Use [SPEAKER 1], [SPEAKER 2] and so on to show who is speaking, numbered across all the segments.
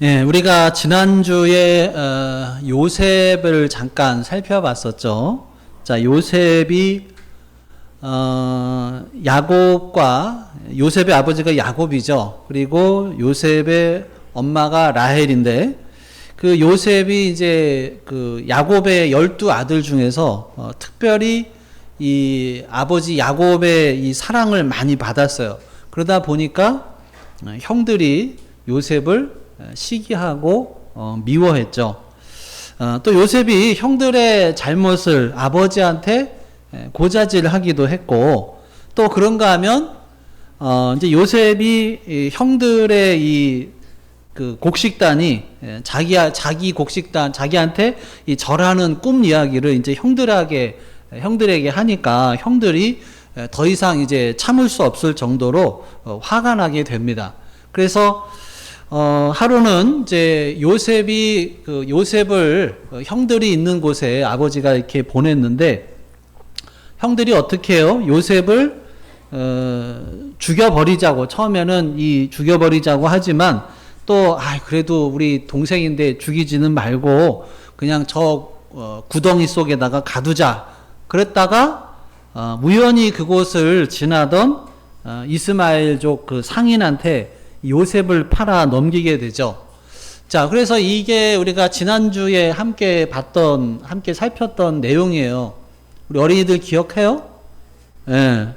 [SPEAKER 1] 예, 우리가 지난주에 요셉을 잠깐 살펴봤었죠. 자, 요셉이 야곱과 요셉의 아버지가 야곱이죠. 그리고 요셉의 엄마가 라헬인데 그 요셉이 이제 그 야곱의 12아들 중에서 특별히 이 아버지 야곱의 이 사랑을 많이 받았어요. 그러다 보니까 형들이 요셉을 시기하고 미워했죠. 또 요셉이 형들의 잘못을 아버지한테 고자질하기도 했고, 또 그런가 하면 이제 요셉이 형들의 이 그 곡식단이 자기 곡식단 자기한테 이 절하는 꿈 이야기를 이제 형들에게 하니까 형들이 더 이상 이제 참을 수 없을 정도로 화가 나게 됩니다. 그래서 하루는 이제 요셉을 형들이 있는 곳에 아버지가 이렇게 보냈는데, 형들이 어떻게 해요? 요셉을 죽여버리자고, 처음에는 죽여버리자고 하지만 또 그래도 우리 동생인데 죽이지는 말고 그냥 저 구덩이 속에다가 가두자. 그랬다가 우연히 그곳을 지나던 이스마엘족 그 상인한테 요셉을 팔아 넘기게 되죠. 자, 그래서 이게 우리가 지난주에 함께 살폈던 내용이에요. 우리 어린이들 기억해요? 예.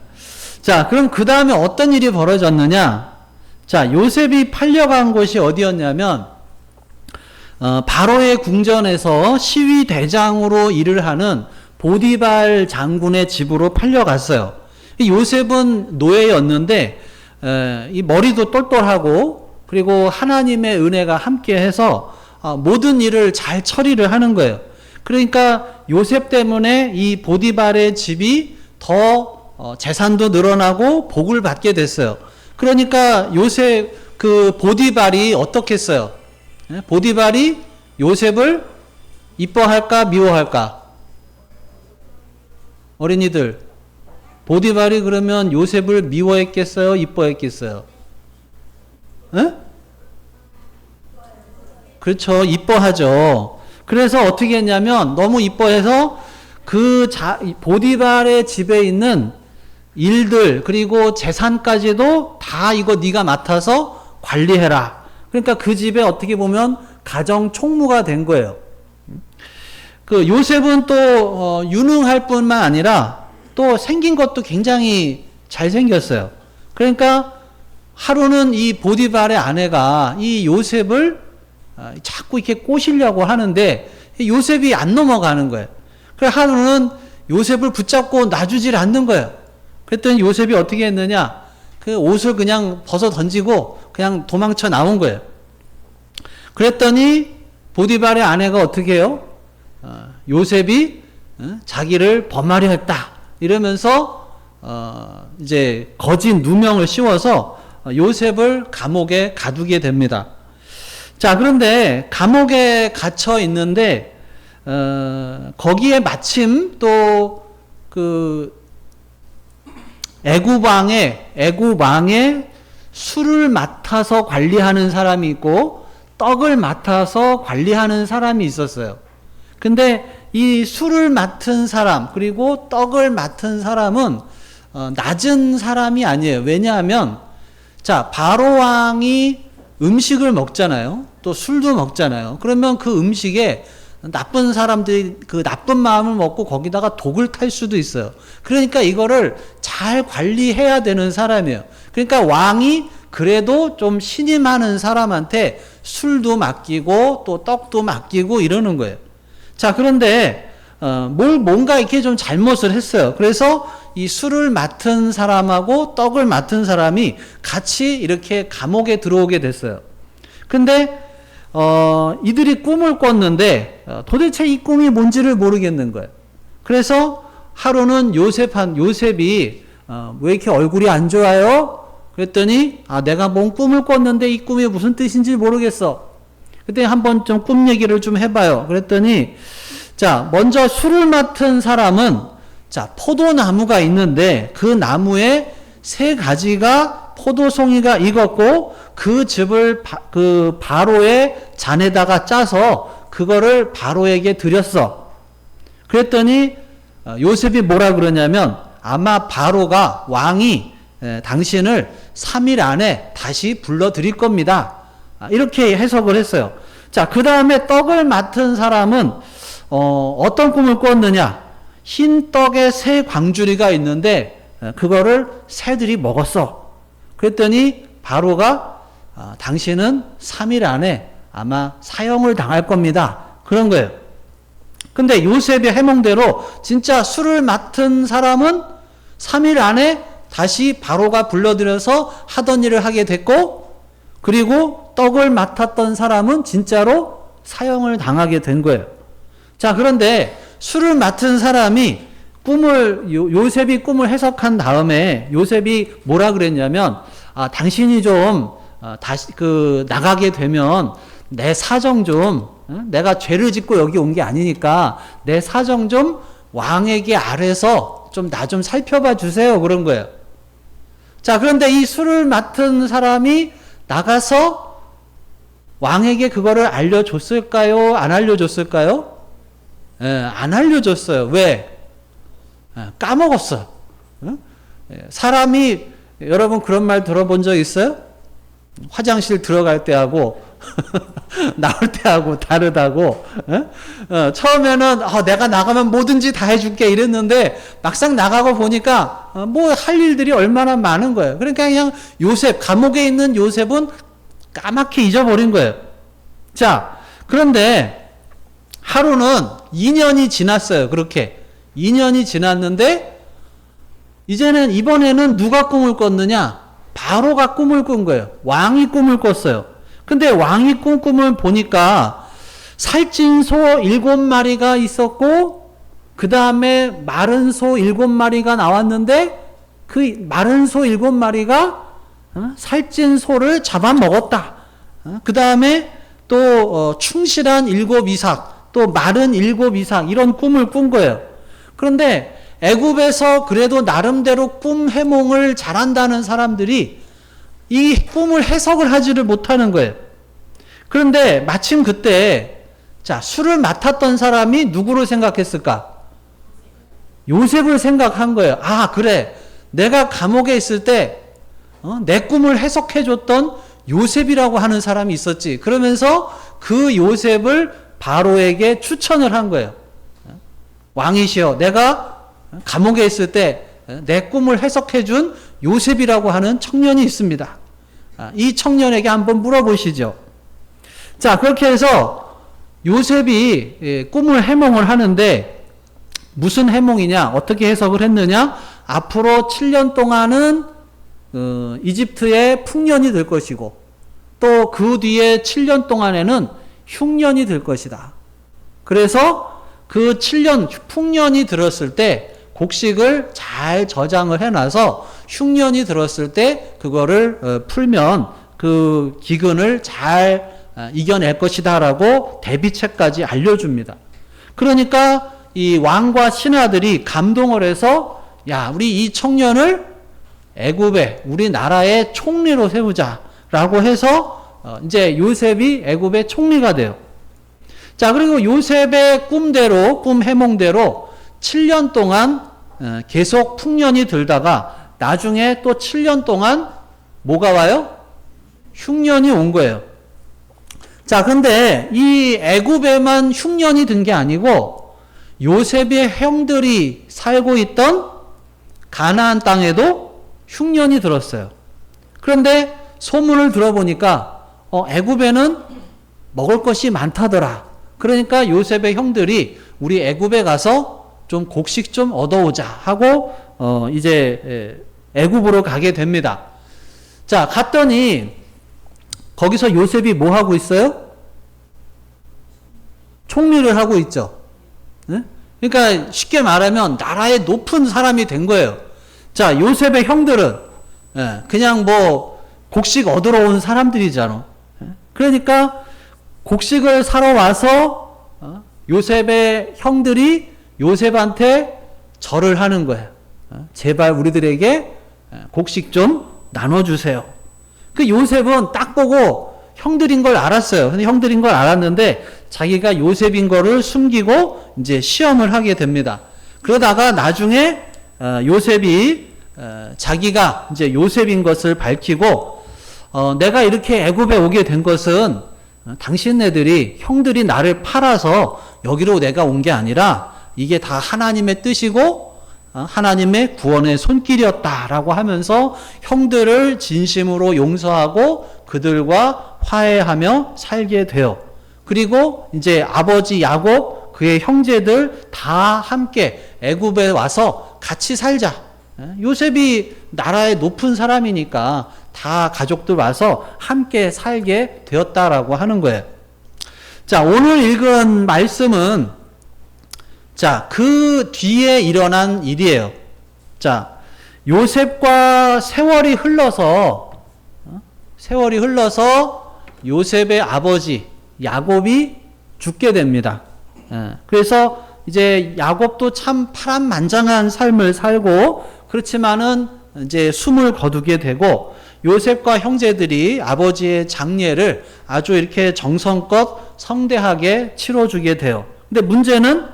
[SPEAKER 1] 자, 그럼 그 다음에 어떤 일이 벌어졌느냐? 자, 요셉이 팔려간 곳이 어디였냐면, 바로의 궁전에서 시위 대장으로 일을 하는 보디발 장군의 집으로 팔려갔어요. 요셉은 노예였는데, 이 머리도 똘똘하고, 그리고 하나님의 은혜가 함께해서 모든 일을 잘 처리를 하는 거예요. 그러니까 요셉 때문에 이 보디발의 집이 더 재산도 늘어나고 복을 받게 됐어요. 그러니까 요셉 그 보디발이 어떻게 했어요? 보디발이 요셉을 이뻐할까 미워할까? 어린이들, 보디발이 그러면 요셉을 미워했겠어요? 이뻐했겠어요? 그렇죠. 이뻐하죠. 그래서 어떻게 했냐면 너무 이뻐해서 보디발의 집에 있는 일들 그리고 재산까지도 다 이거 네가 맡아서 관리해라. 그러니까 그 집에 어떻게 보면 가정 총무가 된 거예요. 그 요셉은 또 유능할 뿐만 아니라 또 생긴 것도 굉장히 잘생겼어요. 그러니까 하루는 이 보디발의 아내가 이 요셉을 자꾸 이렇게 꼬시려고 하는데 요셉이 안 넘어가는 거예요. 그래서 하루는 요셉을 붙잡고 놔주질 않는 거예요. 그랬더니 요셉이 어떻게 했느냐? 그 옷을 그냥 벗어 던지고 그냥 도망쳐 나온 거예요. 그랬더니 보디발의 아내가 어떻게 해요? 요셉이 자기를 범하려 했다. 이러면서 이제 거짓 누명을 씌워서 요셉을 감옥에 가두게 됩니다. 자, 그런데 감옥에 갇혀 있는데 거기에 마침 또 그 애굽 왕의 술을 맡아서 관리하는 사람이 있고 떡을 맡아서 관리하는 사람이 있었어요. 근데 이 술을 맡은 사람 그리고 떡을 맡은 사람은 낮은 사람이 아니에요. 왜냐하면 자, 바로 왕이 음식을 먹잖아요. 또 술도 먹잖아요. 그러면 그 음식에 나쁜 사람들이 그 나쁜 마음을 먹고 거기다가 독을 탈 수도 있어요. 그러니까 이거를 잘 관리해야 되는 사람이에요. 그러니까 왕이 그래도 좀 신임하는 사람한테 술도 맡기고 또 떡도 맡기고 이러는 거예요. 자, 그런데 뭔가 이렇게 좀 잘못을 했어요. 그래서 이 술을 맡은 사람하고 떡을 맡은 사람이 같이 이렇게 감옥에 들어오게 됐어요. 근데 이들이 꿈을 꿨는데 도대체 이 꿈이 뭔지를 모르겠는 거예요. 그래서 하루는 요셉이 왜 이렇게 얼굴이 안 좋아요? 그랬더니 내가 뭔 꿈을 꿨는데 이 꿈이 무슨 뜻인지 모르겠어. 그때 한번 좀 꿈 얘기를 좀 해봐요. 그랬더니 자, 먼저 술을 맡은 사람은 자, 포도나무가 있는데 그 나무에 3가지가 포도송이가 익었고 그 즙을 그 바로의 잔에다가 짜서 그거를 바로에게 드렸어. 그랬더니 요셉이 뭐라 그러냐면 아마 바로가 왕이 당신을 3일 안에 다시 불러드릴 겁니다. 이렇게 해석을 했어요. 자, 그 다음에 떡을 맡은 사람은 어떤 꿈을 꿨느냐? 흰 떡에 새 광주리가 있는데 그거를 새들이 먹었어. 그랬더니 바로가 당신은 3일 안에 아마 사형을 당할 겁니다. 그런 거예요. 근데 요셉의 해몽대로 진짜 술을 맡은 사람은 3일 안에 다시 바로가 불러들여서 하던 일을 하게 됐고, 그리고 떡을 맡았던 사람은 진짜로 사형을 당하게 된 거예요. 자, 그런데 술을 맡은 사람이 요셉이 꿈을 해석한 다음에 요셉이 뭐라 그랬냐면, 당신이 좀 다시 나가게 되면 내 사정 좀, 내가 죄를 짓고 여기 온 게 아니니까 내 사정 좀 왕에게 아래서 좀 나 좀 살펴봐 주세요. 그런 거예요. 자, 그런데 이 술을 맡은 사람이 나가서 왕에게 그거를 알려줬을까요? 안 알려줬을까요? 안 알려줬어요. 왜? 까먹었어. 사람이, 여러분 그런 말 들어본 적 있어요? 화장실 들어갈 때하고 나올 때하고 다르다고. 처음에는 내가 나가면 뭐든지 다 해줄게 이랬는데 막상 나가고 보니까 뭐 할 일들이 얼마나 많은 거예요. 그러니까 그냥 감옥에 있는 요셉은 까맣게 잊어버린 거예요. 자, 그런데 하루는 2년이 지났어요. 그렇게 2년이 지났는데 이번에는 누가 꿈을 꿨느냐? 바로가 꿈을 꾼 거예요. 왕이 꿈을 꿨어요. 근데 왕이 꾼 꿈을 보니까 살찐 소 7마리가 있었고 그 다음에 마른 소 7마리가 나왔는데 그 마른 소 7마리가 살찐 소를 잡아먹었다. 그 다음에 또 충실한 7 이삭, 또 마른 7 이삭, 이런 꿈을 꾼 거예요. 그런데 애굽에서 그래도 나름대로 꿈 해몽을 잘한다는 사람들이 이 꿈을 해석을 하지를 못하는 거예요. 그런데 마침 그때 술을 맡았던 사람이 누구를 생각했을까? 요셉을 생각한 거예요. 그래, 내가 감옥에 있을 때 내 꿈을 해석해줬던 요셉이라고 하는 사람이 있었지. 그러면서 그 요셉을 바로에게 추천을 한 거예요. 왕이시여, 내가 감옥에 있을 때 내 꿈을 해석해준 요셉이라고 하는 청년이 있습니다. 이 청년에게 한번 물어보시죠. 자, 그렇게 해서 요셉이 꿈을 해몽을 하는데 무슨 해몽이냐, 어떻게 해석을 했느냐? 앞으로 7년 동안은 이집트의 풍년이 될 것이고 또 그 뒤에 7년 동안에는 흉년이 될 것이다. 그래서 그 7년 풍년이 들었을 때 곡식을 잘 저장을 해놔서 흉년이 들었을 때 그거를 풀면 그 기근을 잘 이겨낼 것이다 라고 대비책까지 알려줍니다. 그러니까 이 왕과 신하들이 감동을 해서 우리 이 청년을 애굽의 우리나라의 총리로 세우자 라고 해서 이제 요셉이 애굽의 총리가 돼요. 자, 그리고 요셉의 꿈 해몽대로 7년 동안 계속 풍년이 들다가 나중에 또 7년 동안 뭐가 와요? 흉년이 온 거예요. 자, 근데 이 애굽에만 흉년이 든 게 아니고 요셉의 형들이 살고 있던 가나안 땅에도 흉년이 들었어요. 그런데 소문을 들어보니까 애굽에는 먹을 것이 많다더라. 그러니까 요셉의 형들이 우리 애굽에 가서 좀 곡식 좀 얻어오자 하고 이제 애굽으로 가게 됩니다. 자, 갔더니 거기서 요셉이 뭐 하고 있어요? 총리를 하고 있죠. 네? 그러니까 쉽게 말하면 나라의 높은 사람이 된 거예요. 자, 요셉의 형들은 그냥 뭐 곡식 얻으러 온 사람들이잖아. 그러니까 곡식을 사러 와서 요셉의 형들이 요셉한테 절을 하는 거예요. 제발 우리들에게 곡식 좀 나눠주세요. 그 요셉은 딱 보고 형들인 걸 알았어요. 근데 형들인 걸 알았는데 자기가 요셉인 거를 숨기고 이제 시험을 하게 됩니다. 그러다가 나중에 요셉이 자기가 이제 요셉인 것을 밝히고 내가 이렇게 애굽에 오게 된 것은 당신네들이 형들이 나를 팔아서 여기로 내가 온 게 아니라 이게 다 하나님의 뜻이고 하나님의 구원의 손길이었다라고 하면서 형들을 진심으로 용서하고 그들과 화해하며 살게 돼요. 그리고 이제 아버지 야곱 그의 형제들 다 함께 애굽에 와서 같이 살자. 요셉이 나라의 높은 사람이니까 다 가족들 와서 함께 살게 되었다라고 하는 거예요. 자, 오늘 읽은 말씀은 자, 그 뒤에 일어난 일이에요. 자, 요셉과 세월이 흘러서 요셉의 아버지 야곱이 죽게 됩니다. 그래서 이제 야곱도 참 파란만장한 삶을 살고 그렇지만은 이제 숨을 거두게 되고 요셉과 형제들이 아버지의 장례를 아주 이렇게 정성껏 성대하게 치러주게 돼요. 근데 문제는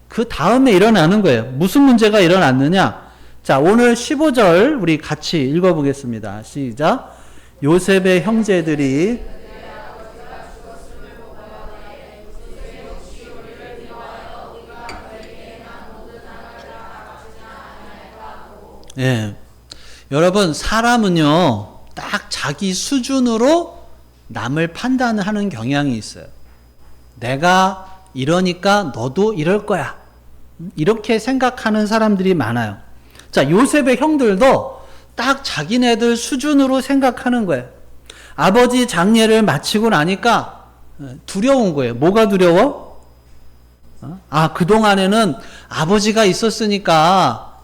[SPEAKER 1] 그 다음에 일어나는 거예요. 무슨 문제가 일어났느냐? 자, 오늘 15절 우리 같이 읽어보겠습니다. 시작. 요셉의 형제들이 예. 여러분, 사람은요, 딱 자기 수준으로 남을 판단하는 경향이 있어요. 내가 이러니까 너도 이럴 거야. 이렇게 생각하는 사람들이 많아요. 자, 요셉의 형들도 딱 자기네들 수준으로 생각하는 거예요. 아버지 장례를 마치고 나니까 두려운 거예요. 뭐가 두려워? 그동안에는 아버지가 있었으니까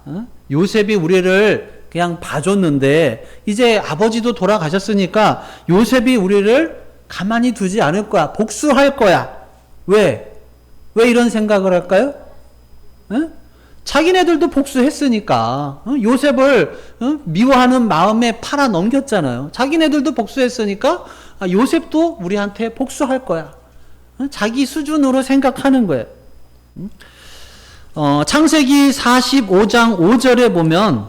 [SPEAKER 1] 요셉이 우리를 그냥 봐줬는데 이제 아버지도 돌아가셨으니까 요셉이 우리를 가만히 두지 않을 거야. 복수할 거야. 왜 이런 생각을 할까요? 자기네들도 복수했으니까 요셉을 미워하는 마음에 팔아 넘겼잖아요. 자기네들도 복수했으니까 요셉도 우리한테 복수할 거야. 자기 수준으로 생각하는 거예요. 창세기 45장 5절에 보면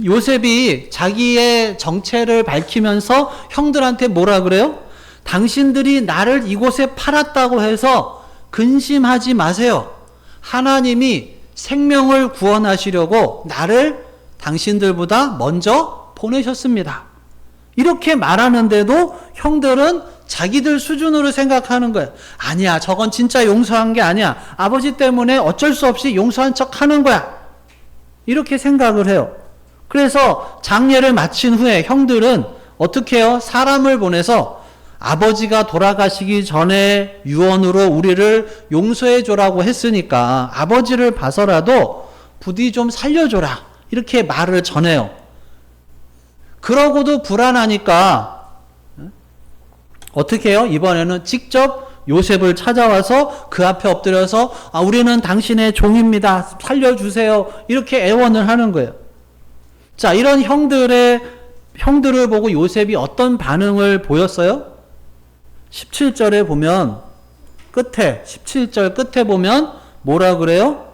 [SPEAKER 1] 요셉이 자기의 정체를 밝히면서 형들한테 뭐라 그래요? 당신들이 나를 이곳에 팔았다고 해서 근심하지 마세요. 하나님이 생명을 구원하시려고 나를 당신들보다 먼저 보내셨습니다. 이렇게 말하는데도 형들은 자기들 수준으로 생각하는 거예요. 아니야, 저건 진짜 용서한 게 아니야. 아버지 때문에 어쩔 수 없이 용서한 척 하는 거야. 이렇게 생각을 해요. 그래서 장례를 마친 후에 형들은 어떻게 해요? 사람을 보내서 아버지가 돌아가시기 전에 유언으로 우리를 용서해 줘라고 했으니까 아버지를 봐서라도 부디 좀 살려줘라. 이렇게 말을 전해요. 그러고도 불안하니까 어떻게 해요? 이번에는 직접 요셉을 찾아와서 그 앞에 엎드려서 우리는 당신의 종입니다. 살려주세요. 이렇게 애원을 하는 거예요. 자, 이런 형들을 보고 요셉이 어떤 반응을 보였어요? 17절에 보면 17절 끝에 보면 뭐라 그래요?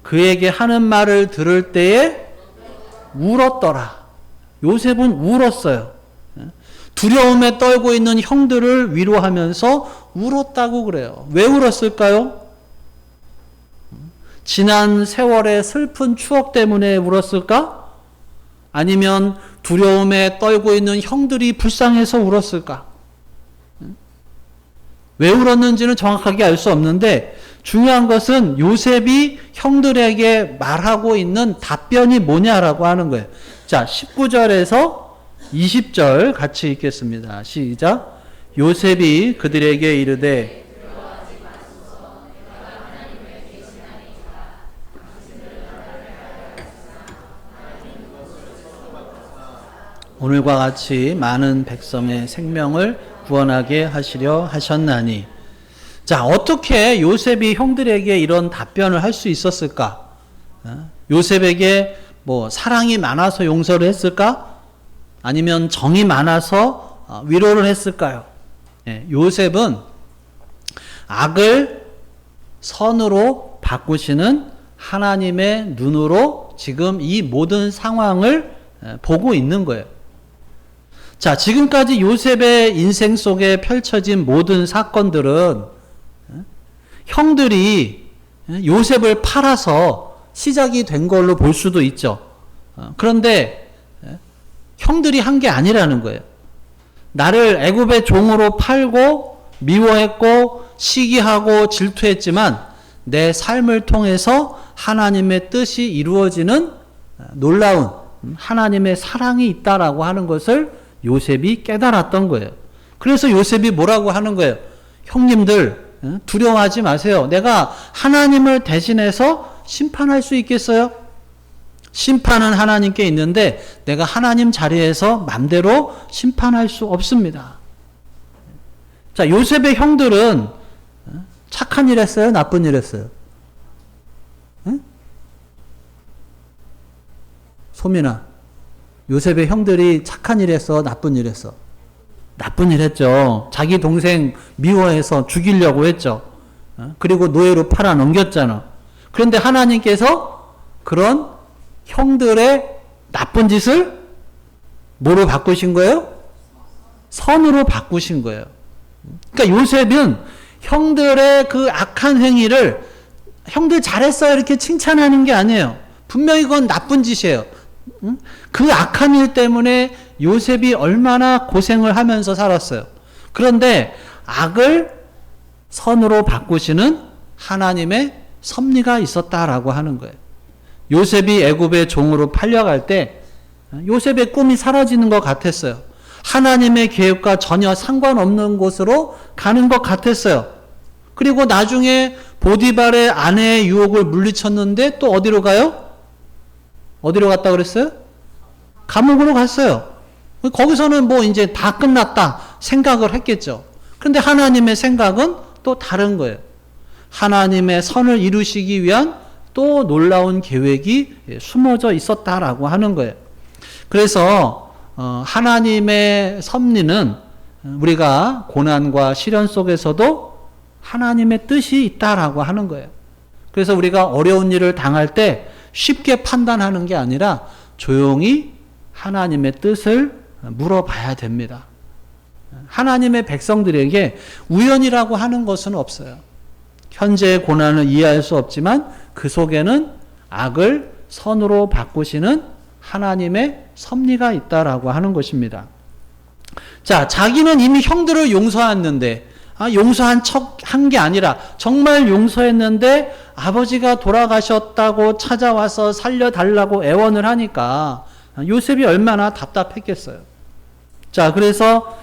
[SPEAKER 1] 그에게 하는 말을 들을 때에 울었더라. 요셉은 울었어요. 두려움에 떨고 있는 형들을 위로하면서 울었다고 그래요. 왜 울었을까요? 지난 세월의 슬픈 추억 때문에 울었을까? 아니면 두려움에 떨고 있는 형들이 불쌍해서 울었을까? 왜 울었는지는 정확하게 알 수 없는데 중요한 것은 요셉이 형들에게 말하고 있는 답변이 뭐냐라고 하는 거예요. 자, 19절에서 20절 같이 읽겠습니다. 시작. 요셉이 그들에게 이르되 오늘과 같이 많은 백성의 생명을 구원하게 하시려 하셨나니. 자, 어떻게 요셉이 형들에게 이런 답변을 할 수 있었을까? 요셉에게 뭐 사랑이 많아서 용서를 했을까? 아니면 정이 많아서 위로를 했을까요? 예, 요셉은 악을 선으로 바꾸시는 하나님의 눈으로 지금 이 모든 상황을 보고 있는 거예요. 자, 지금까지 요셉의 인생 속에 펼쳐진 모든 사건들은 형들이 요셉을 팔아서 시작이 된 걸로 볼 수도 있죠. 그런데 형들이 한 게 아니라는 거예요. 나를 애굽의 종으로 팔고 미워했고 시기하고 질투했지만 내 삶을 통해서 하나님의 뜻이 이루어지는 놀라운 하나님의 사랑이 있다라고 하는 것을 요셉이 깨달았던 거예요. 그래서 요셉이 뭐라고 하는 거예요? 형님들 두려워하지 마세요. 내가 하나님을 대신해서 심판할 수 있겠어요? 심판은 하나님께 있는데 내가 하나님 자리에서 맘대로 심판할 수 없습니다. 자, 요셉의 형들은 착한 일 했어요? 나쁜 일 했어요? 응? 소민아, 요셉의 형들이 착한 일 했어? 나쁜 일 했어? 나쁜 일 했죠. 자기 동생 미워해서 죽이려고 했죠. 그리고 노예로 팔아 넘겼잖아. 그런데 하나님께서 그런 형들의 나쁜 짓을 뭐로 바꾸신 거예요? 선으로 바꾸신 거예요. 그러니까 요셉은 형들의 그 악한 행위를 형들 잘했어요 이렇게 칭찬하는 게 아니에요. 분명히 그건 나쁜 짓이에요. 그 악한 일 때문에 요셉이 얼마나 고생을 하면서 살았어요. 그런데 악을 선으로 바꾸시는 하나님의 섭리가 있었다라고 하는 거예요. 요셉이 애굽의 종으로 팔려갈 때 요셉의 꿈이 사라지는 것 같았어요. 하나님의 계획과 전혀 상관없는 곳으로 가는 것 같았어요. 그리고 나중에 보디발의 아내의 유혹을 물리쳤는데 또 어디로 가요? 어디로 갔다 그랬어요? 감옥으로 갔어요. 거기서는 뭐 이제 다 끝났다 생각을 했겠죠. 그런데 하나님의 생각은 또 다른 거예요. 하나님의 선을 이루시기 위한 또 놀라운 계획이 숨어져 있었다라고 하는 거예요. 그래서 하나님의 섭리는 우리가 고난과 시련 속에서도 하나님의 뜻이 있다라고 하는 거예요. 그래서 우리가 어려운 일을 당할 때 쉽게 판단하는 게 아니라 조용히 하나님의 뜻을 물어봐야 됩니다. 하나님의 백성들에게 우연이라고 하는 것은 없어요. 현재의 고난을 이해할 수 없지만 그 속에는 악을 선으로 바꾸시는 하나님의 섭리가 있다라고 하는 것입니다. 자, 자기는 이미 형들을 용서했는데 용서한 척 한 게 아니라 정말 용서했는데 아버지가 돌아가셨다고 찾아와서 살려달라고 애원을 하니까 요셉이 얼마나 답답했겠어요. 자, 그래서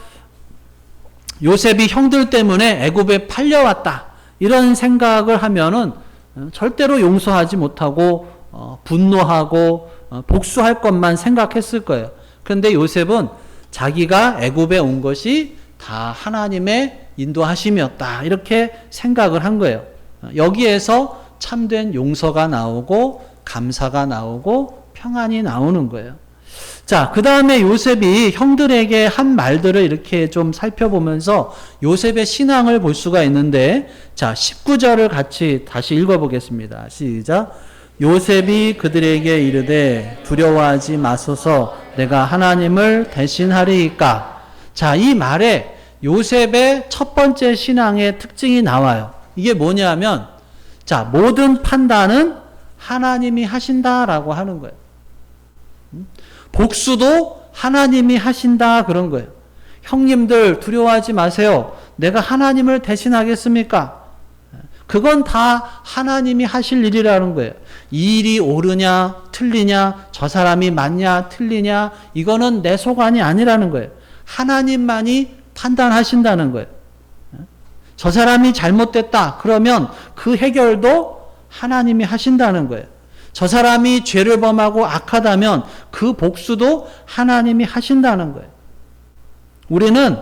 [SPEAKER 1] 요셉이 형들 때문에 애굽에 팔려왔다 이런 생각을 하면은 절대로 용서하지 못하고 분노하고 복수할 것만 생각했을 거예요. 그런데 요셉은 자기가 애굽에 온 것이 다 하나님의 인도하심이었다 이렇게 생각을 한 거예요. 여기에서 참된 용서가 나오고 감사가 나오고 평안이 나오는 거예요. 자, 그 다음에 요셉이 형들에게 한 말들을 이렇게 좀 살펴보면서 요셉의 신앙을 볼 수가 있는데, 자, 19절을 같이 다시 읽어보겠습니다. 시작. 요셉이 그들에게 이르되 두려워하지 마소서 내가 하나님을 대신하리이까. 자, 이 말에 요셉의 첫 번째 신앙의 특징이 나와요. 이게 뭐냐면, 자, 모든 판단은 하나님이 하신다라고 하는 거예요. 복수도 하나님이 하신다 그런 거예요. 형님들 두려워하지 마세요. 내가 하나님을 대신하겠습니까? 그건 다 하나님이 하실 일이라는 거예요. 이 일이 옳으냐 틀리냐 저 사람이 맞냐 틀리냐 이거는 내 소관이 아니라는 거예요. 하나님만이 판단하신다는 거예요. 저 사람이 잘못됐다 그러면 그 해결도 하나님이 하신다는 거예요. 저 사람이 죄를 범하고 악하다면 그 복수도 하나님이 하신다는 거예요. 우리는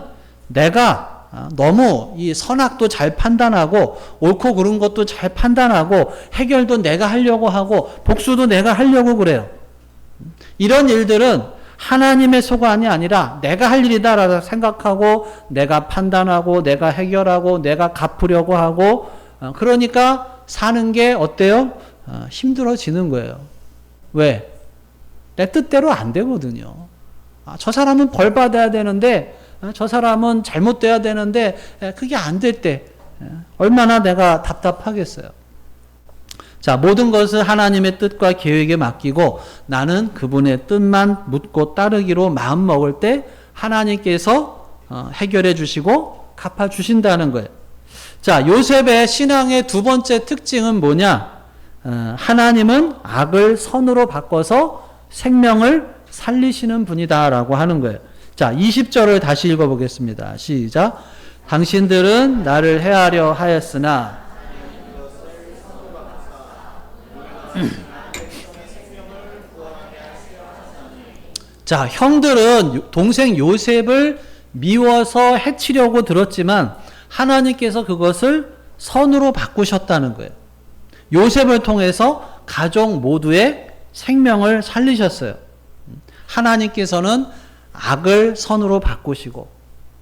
[SPEAKER 1] 내가 너무 이 선악도 잘 판단하고 옳고 그른 것도 잘 판단하고 해결도 내가 하려고 하고 복수도 내가 하려고 그래요. 이런 일들은 하나님의 소관이 아니라 내가 할 일이다라고 생각하고 내가 판단하고 내가 해결하고 내가 갚으려고 하고 그러니까 사는 게 어때요? 힘들어지는 거예요. 왜? 내 뜻대로 안 되거든요. 저 사람은 벌 받아야 되는데 저 사람은 잘못돼야 되는데 그게 안 될 때 얼마나 내가 답답하겠어요. 자, 모든 것을 하나님의 뜻과 계획에 맡기고 나는 그분의 뜻만 묻고 따르기로 마음 먹을 때 하나님께서 해결해 주시고 갚아 주신다는 거예요. 자, 요셉의 신앙의 두 번째 특징은 뭐냐? 하나님은 악을 선으로 바꿔서 생명을 살리시는 분이다라고 하는 거예요. 자, 20절을 다시 읽어보겠습니다. 시작. 당신들은 나를 해하려 하였으나 자, 형들은 동생 요셉을 미워서 해치려고 들었지만 하나님께서 그것을 선으로 바꾸셨다는 거예요. 요셉을 통해서 가족 모두의 생명을 살리셨어요. 하나님께서는 악을 선으로 바꾸시고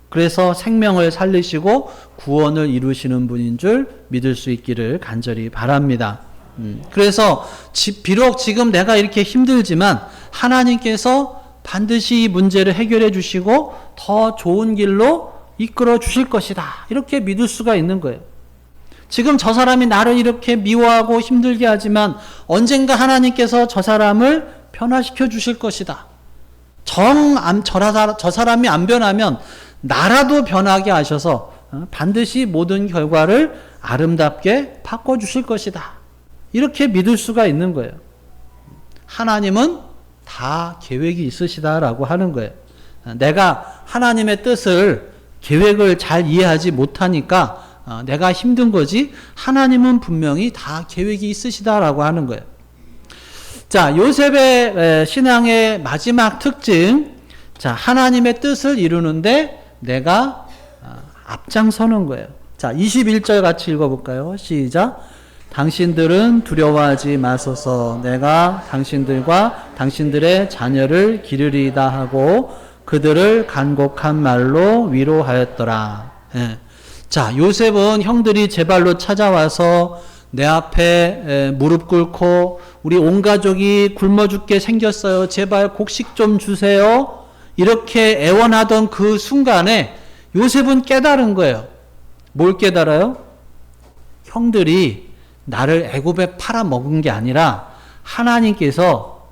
[SPEAKER 1] 그래서 생명을 살리시고 구원을 이루시는 분인 줄 믿을 수 있기를 간절히 바랍니다. 그래서 비록 지금 내가 이렇게 힘들지만 하나님께서 반드시 이 문제를 해결해 주시고 더 좋은 길로 이끌어 주실 것이다. 이렇게 믿을 수가 있는 거예요. 지금 저 사람이 나를 이렇게 미워하고 힘들게 하지만 언젠가 하나님께서 저 사람을 변화시켜 주실 것이다. 저 사람이 안 변하면 나라도 변하게 하셔서 반드시 모든 결과를 아름답게 바꿔주실 것이다. 이렇게 믿을 수가 있는 거예요. 하나님은 다 계획이 있으시다라고 하는 거예요. 내가 하나님의 뜻을 계획을 잘 이해하지 못하니까 내가 힘든 거지 하나님은 분명히 다 계획이 있으시다라고 하는 거예요. 자, 요셉의 신앙의 마지막 특징, 자, 하나님의 뜻을 이루는데 내가 앞장서는 거예요. 자, 21절 같이 읽어볼까요? 시작. 당신들은 두려워하지 마소서. 내가 당신들과 당신들의 자녀를 기르리이다 하고 그들을 간곡한 말로 위로하였더라. 예. 자, 요셉은 형들이 제 발로 찾아와서 내 앞에 무릎 꿇고 우리 온 가족이 굶어 죽게 생겼어요. 제발 곡식 좀 주세요. 이렇게 애원하던 그 순간에 요셉은 깨달은 거예요. 뭘 깨달아요? 형들이 나를 애굽에 팔아먹은 게 아니라 하나님께서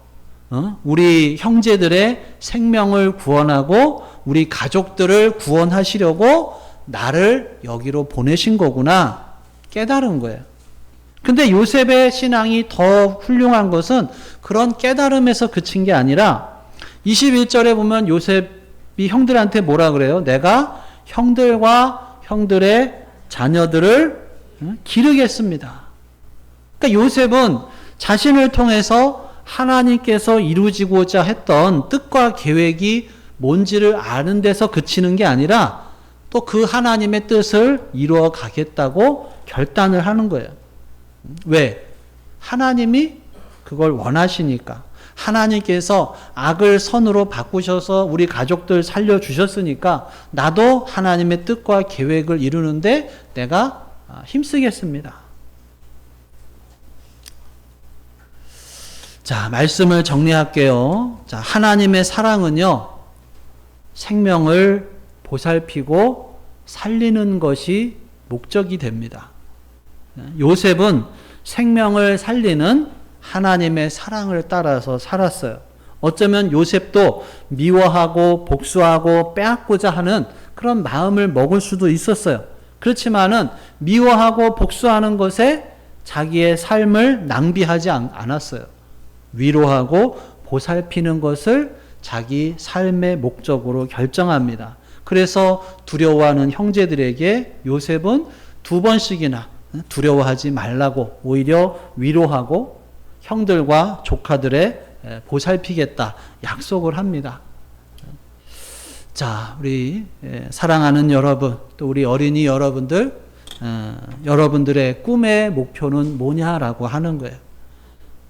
[SPEAKER 1] 우리 형제들의 생명을 구원하고 우리 가족들을 구원하시려고 나를 여기로 보내신 거구나 깨달은 거예요. 근데 요셉의 신앙이 더 훌륭한 것은 그런 깨달음에서 그친 게 아니라 21절에 보면 요셉이 형들한테 뭐라 그래요? 내가 형들과 형들의 자녀들을 기르겠습니다. 그러니까 요셉은 자신을 통해서 하나님께서 이루어지고자 했던 뜻과 계획이 뭔지를 아는 데서 그치는 게 아니라 또 그 하나님의 뜻을 이루어 가겠다고 결단을 하는 거예요. 왜? 하나님이 그걸 원하시니까. 하나님께서 악을 선으로 바꾸셔서 우리 가족들 살려주셨으니까 나도 하나님의 뜻과 계획을 이루는데 내가 힘쓰겠습니다. 자, 말씀을 정리할게요. 자, 하나님의 사랑은요, 생명을 보살피고 살리는 것이 목적이 됩니다. 요셉은 생명을 살리는 하나님의 사랑을 따라서 살았어요. 어쩌면 요셉도 미워하고 복수하고 빼앗고자 하는 그런 마음을 먹을 수도 있었어요. 그렇지만은 미워하고 복수하는 것에 자기의 삶을 낭비하지 않았어요. 위로하고 보살피는 것을 자기 삶의 목적으로 결정합니다. 그래서 두려워하는 형제들에게 요셉은 2번씩이나 두려워하지 말라고 오히려 위로하고 형들과 조카들의 보살피겠다 약속을 합니다. 자, 우리 사랑하는 여러분, 또 우리 어린이 여러분들, 여러분들의 꿈의 목표는 뭐냐라고 하는 거예요.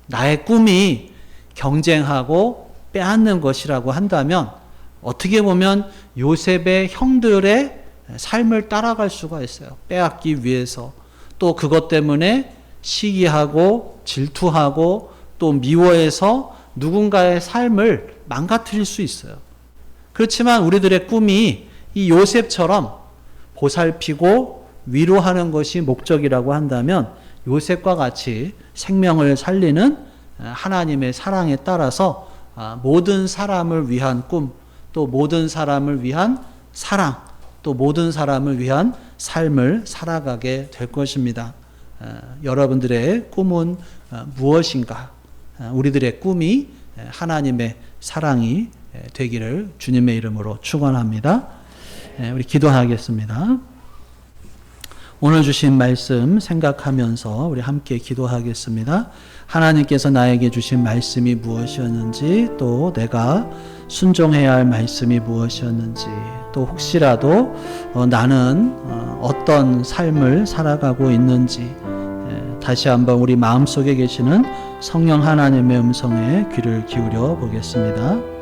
[SPEAKER 1] 나의 꿈이 경쟁하고 빼앗는 것이라고 한다면 어떻게 보면 요셉의 형들의 삶을 따라갈 수가 있어요. 빼앗기 위해서. 또 그것 때문에 시기하고 질투하고 또 미워해서 누군가의 삶을 망가뜨릴 수 있어요. 그렇지만 우리들의 꿈이 이 요셉처럼 보살피고 위로하는 것이 목적이라고 한다면 요셉과 같이 생명을 살리는 하나님의 사랑에 따라서 모든 사람을 위한 꿈, 또 모든 사람을 위한 사랑, 또 모든 사람을 위한 삶을 살아가게 될 것입니다. 여러분들의 꿈은 무엇인가? 우리들의 꿈이 하나님의 사랑이 되기를 주님의 이름으로 축원합니다. 우리 기도하겠습니다. 오늘 주신 말씀 생각하면서 우리 함께 기도하겠습니다. 하나님께서 나에게 주신 말씀이 무엇이었는지, 또 내가 순종해야 할 말씀이 무엇이었는지, 또 혹시라도 나는 어떤 삶을 살아가고 있는지 다시 한번 우리 마음속에 계시는 성령 하나님의 음성에 귀를 기울여 보겠습니다.